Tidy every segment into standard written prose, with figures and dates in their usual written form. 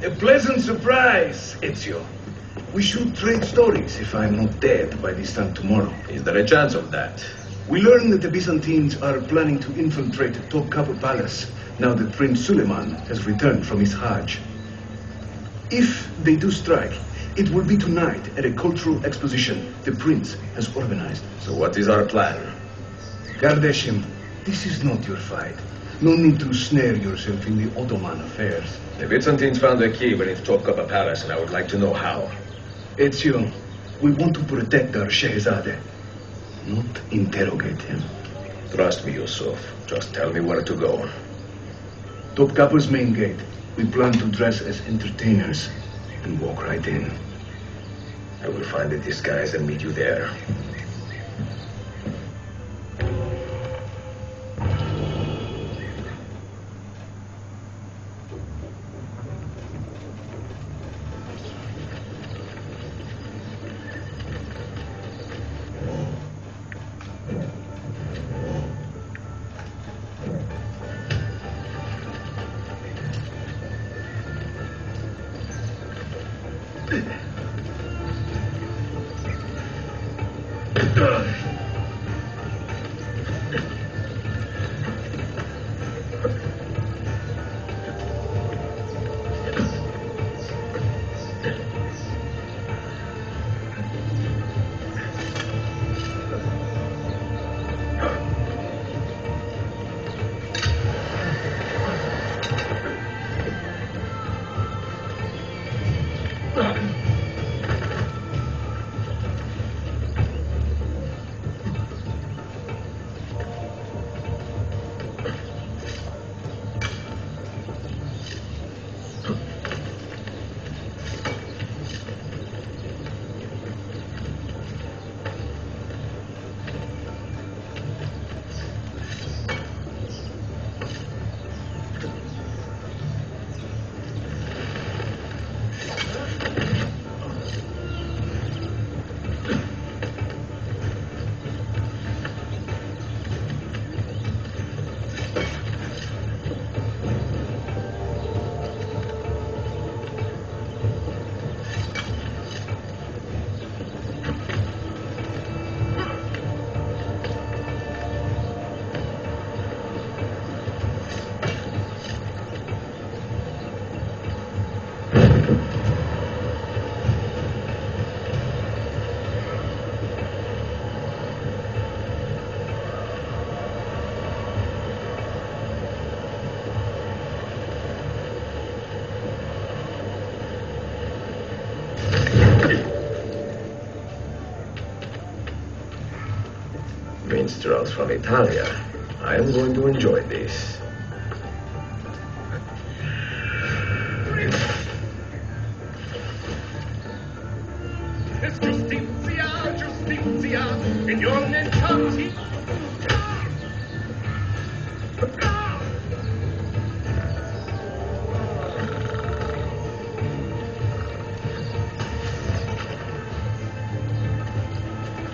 A pleasant surprise, Ezio. We should trade stories if I'm not dead by this time tomorrow. Is there a chance of that? We learn that the Byzantines are planning to infiltrate Topkapi Palace now that Prince Suleiman has returned from his Hajj. If they do strike, it will be tonight at a cultural exposition the prince has organized. So what is our plan? Kardashian, this is not your fight. No need to snare yourself in the Ottoman affairs. The Byzantines found a key beneath Topkapi Palace, and I would like to know how. Ezio, we want to protect our Shehzade, not interrogate him. Trust me, Yusuf. Just tell me where to go. Topkapi's main gate. We plan to dress as entertainers and walk right in. I will find a disguise and meet you there. Minstrels from Italia. I am going to enjoy this. Giustizia, in your mentality.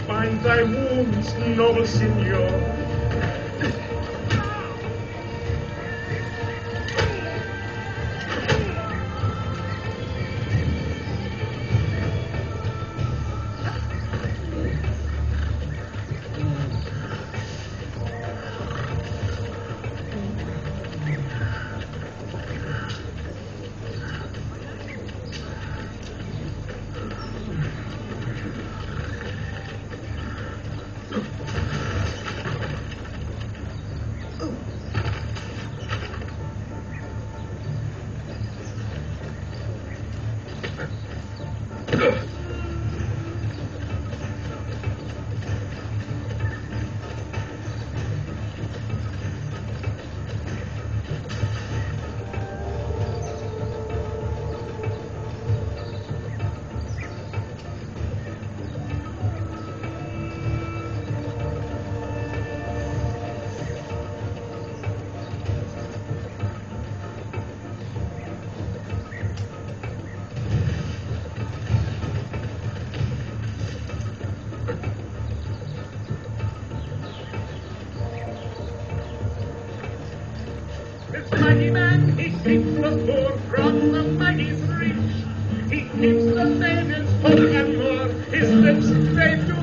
Find thy wounds, noble signor. Mighty man, he keeps the poor from the mighty's reach. He keeps the maidens whole and more. His lips they do.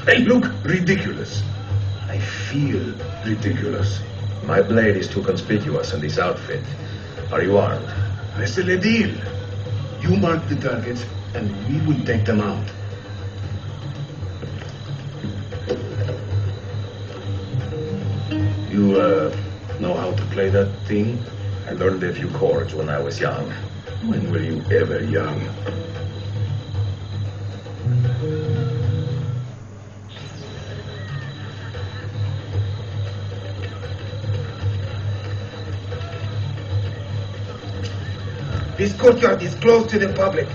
They look ridiculous. I feel ridiculous. My blade is too conspicuous in this outfit. Are you armed? C'est le deal. You mark the targets, and we will take them out. You, know how to play that thing? I learned a few chords when I was young. When were you ever young? This courtyard is closed to the public.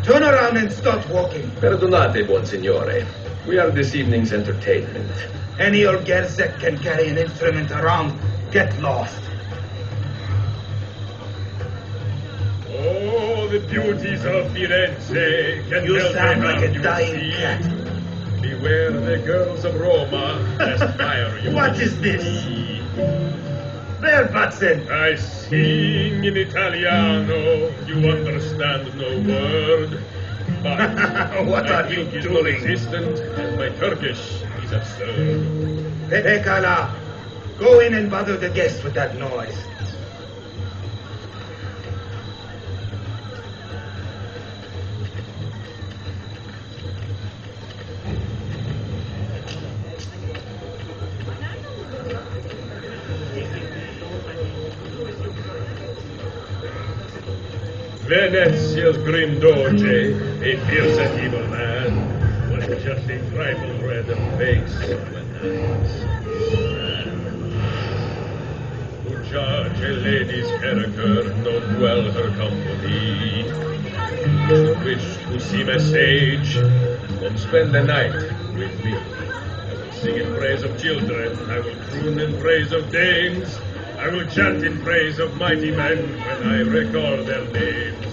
Turn around and start walking. Perdonate, buon signore. We are this evening's entertainment. Any old gerzek can carry an instrument around. Get lost. Oh, the beauties of Firenze can You melt sound the like heart a you dying see. cat. Beware the girls of Roma, lest fire you What will is this? see. There, Watson. I sing in Italiano, you understand no word. But What I are you think it's doing? consistent, and my Turkish is absurd. Pekala, go in and bother the guests with that noise. Venezia's grim doge, a fierce and evil man, was just a trifle red of face when who judge a lady's character, not well her company. Should wish to seem a sage, come spend the night with me. I will sing in praise of children, I will croon in praise of dames. I will chant in praise of mighty men when I recall their names.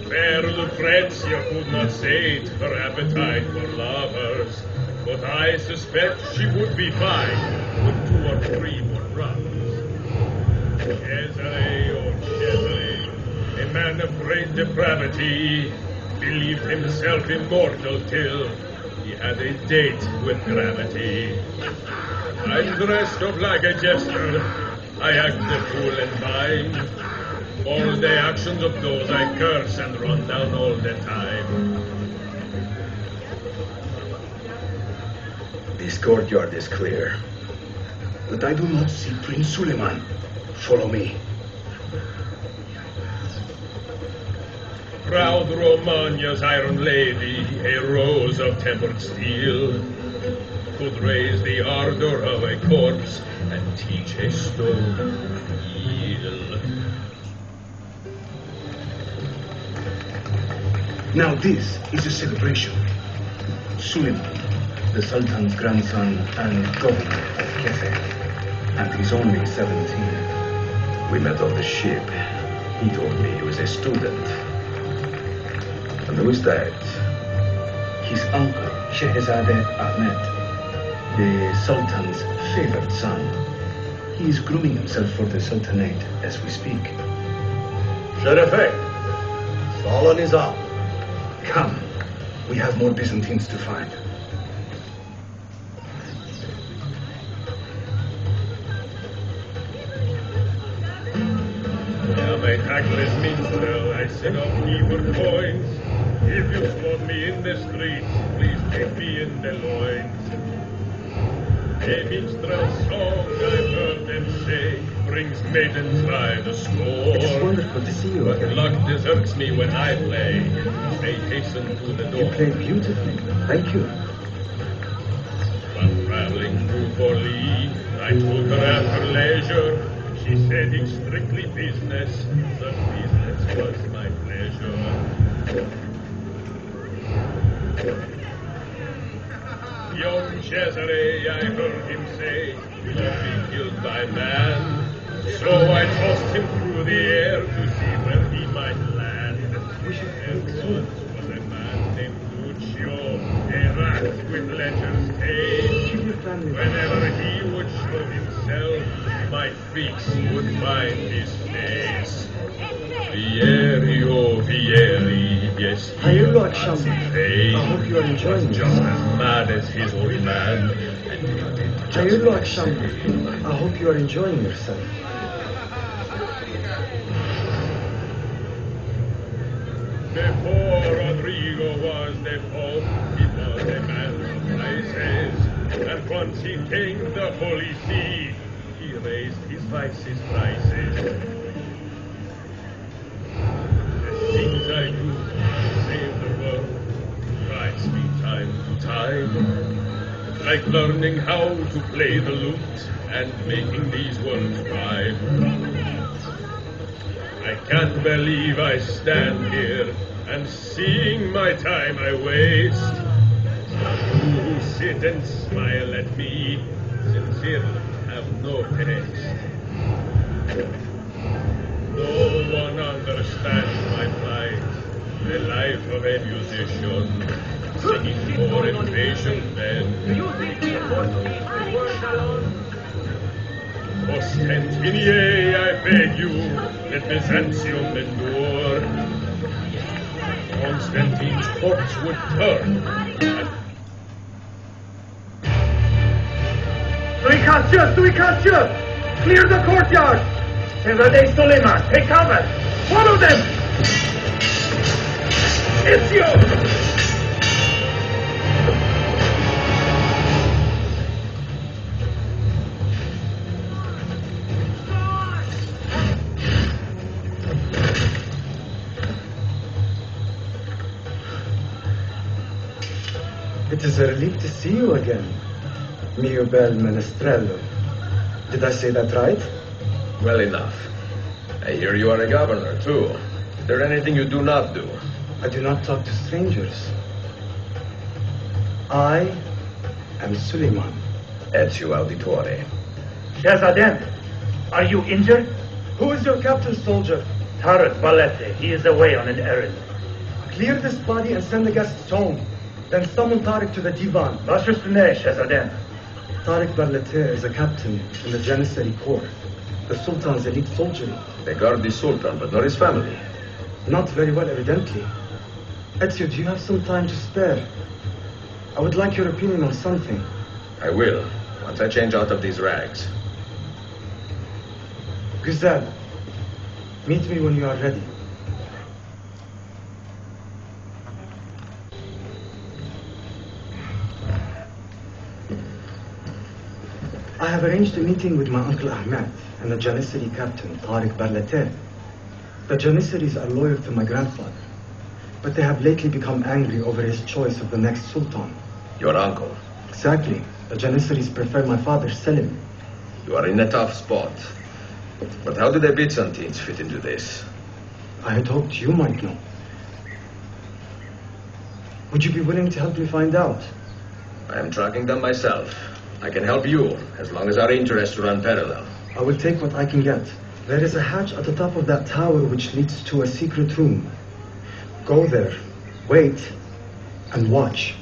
Fair Lucrezia could not sate her appetite for lovers, but I suspect she would be fine with 2 or 3 more brothers. Cesare, oh Cesare, a man of great depravity, believed himself immortal till he had a date with gravity. I'm dressed up like a jester, I act the fool and fine. All the actions of those I curse and run down all the time. This courtyard is clear. But I do not see Prince Suleiman. Follow me. Proud Romagna's iron lady, a rose of tempered steel, could raise the ardor of a corpse and teach a stone to heal. Now this is a celebration. Suleiman, the Sultan's grandson and governor of Kefe, and he's only 17. We met on the ship. He told me he was a student. And who's that? His uncle, Shehzade Ahmed, the Sultan's favored son. He is grooming himself for the Sultanate as we speak. Sheriff, it's all on his arm. Come, we have more Byzantines to find. I am a tactless minstrel, I set off evil coins. If you spot me in the streets, please take me in the loins. A minstrel's song, I've heard them say, brings maidens by the score. It's wonderful to see you But again. luck deserts me when I play. They hasten to the door. You play beautifully. Thank you. While traveling through Forlì, I took her at her leisure. She said treading strictly business. The business was my pleasure. Young Cesare, I heard him say, will be killed by man. So I tossed him through the air to see where he might land. There was a man named Lucio, a rat with ledger's cage. Whenever he would show himself, my freaks would find his face. Vieri, oh Vieri, yes, he was fame. I hope you are enjoying just as mad as his old man. I hope you are enjoying yourself. Before Rodrigo was the Pope, he was a man of vices. And once he came the Holy See, he raised his vices prices. The things I do to save the world drives me time to time. Like learning how to play the lute and making these words rhyme. I can't believe I stand here and seeing my time I waste. You who sit and smile at me sincerely have no taste. No one understands my plight, the life of a musician, singing more impatient men. Ostentinier, I beg you, let Byzantium endure. Constantine's courts would turn. Suicatio! Clear the courtyard! Cesare Suleiman, take cover! Follow them! Ezio! It is a relief to see you again, mio bel menestrello. Did I say that right? Well enough. I hear you are a governor, too. Is there anything you do not do? I do not talk to strangers. I am Suleiman. Ezio Auditore. Shazadem, are you injured? Who is your captain, soldier? Tarat Valete, he is away on an errand. Clear this body and send the guests home. Then summon Tariq to the divan. Vashrustune, Shazadem. Tariq Barlete is a captain in the Janissary Corps, the Sultan's elite soldiery. They guard the Sultan, but not his family. Not very well, evidently. Ezio, do you have some time to spare? I would like your opinion on something. I will, once I change out of these rags. Güzel, meet me when you are ready. I have arranged a meeting with my uncle Ahmed and the Janissary captain, Tariq Barlete. The Janissaries are loyal to my grandfather, but they have lately become angry over his choice of the next sultan. Your uncle? Exactly. The Janissaries prefer my father, Selim. You are in a tough spot. But how do the Byzantines fit into this? I had hoped you might know. Would you be willing to help me find out? I am tracking them myself. I can help you, as long as our interests run parallel. I will take what I can get. There is a hatch at the top of that tower which leads to a secret room. Go there, wait, and watch.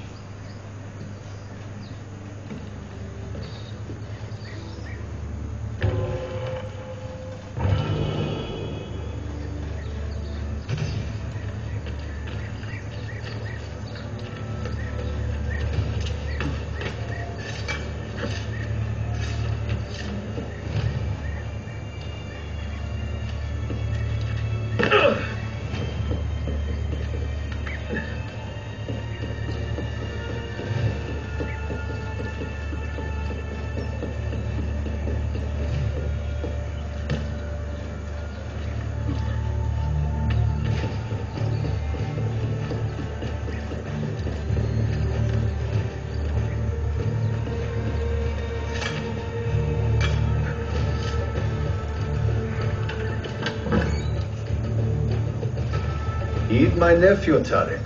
Meet my nephew, Tariq.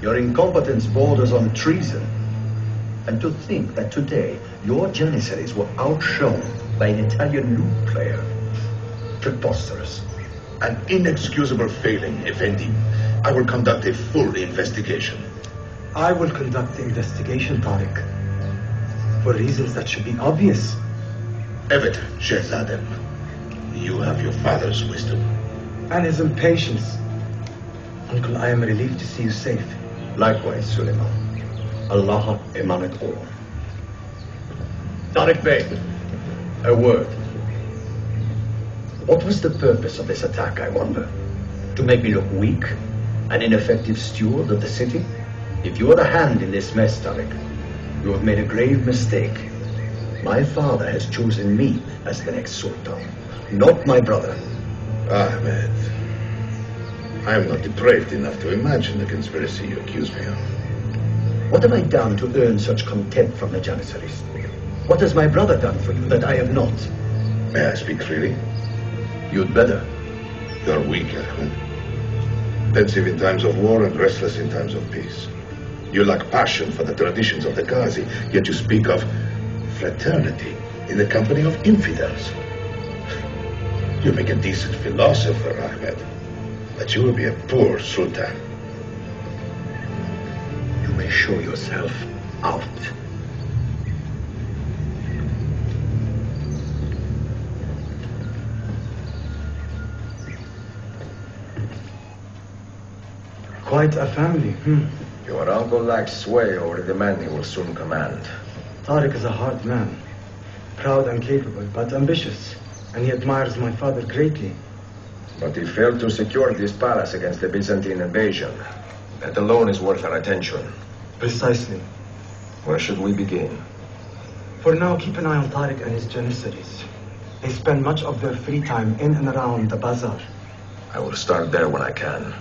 Your incompetence borders on treason. And to think that today your Janissaries were outshone by an Italian lute player. Preposterous. An inexcusable failing, Effendi. I will conduct a full investigation. I will conduct the investigation, Tariq. For reasons that should be obvious. Evet, Shehzadem. You have your father's wisdom. And his impatience. Uncle, I am relieved to see you safe. Likewise, Suleiman. Allah eman it all. Tariq Bey, a word. What was the purpose of this attack, I wonder? To make me look weak? An ineffective steward of the city? If you had a hand in this mess, Tariq, you have made a grave mistake. My father has chosen me as the next sultan, not my brother. Ahmed, I am not depraved enough to imagine the conspiracy you accuse me of. What have I done to earn such contempt from the Janissaries? What has my brother done for you that I have not? May I speak freely? You'd better. You're weak, Ahmed. Pensive in times of war and restless in times of peace. You lack passion for the traditions of the Ghazi, yet you speak of fraternity in the company of infidels. You make a decent philosopher, Ahmed, but you will be a poor sultan. You may show yourself out. Quite a family, Your uncle lacks sway over the man he will soon command. Tariq is a hard man. Proud and capable, but ambitious. And he admires my father greatly. But he failed to secure this palace against the Byzantine invasion. That alone is worth our attention. Precisely. Where should we begin? For now, keep an eye on Tariq and his Janissaries. They spend much of their free time in and around the bazaar. I will start there when I can.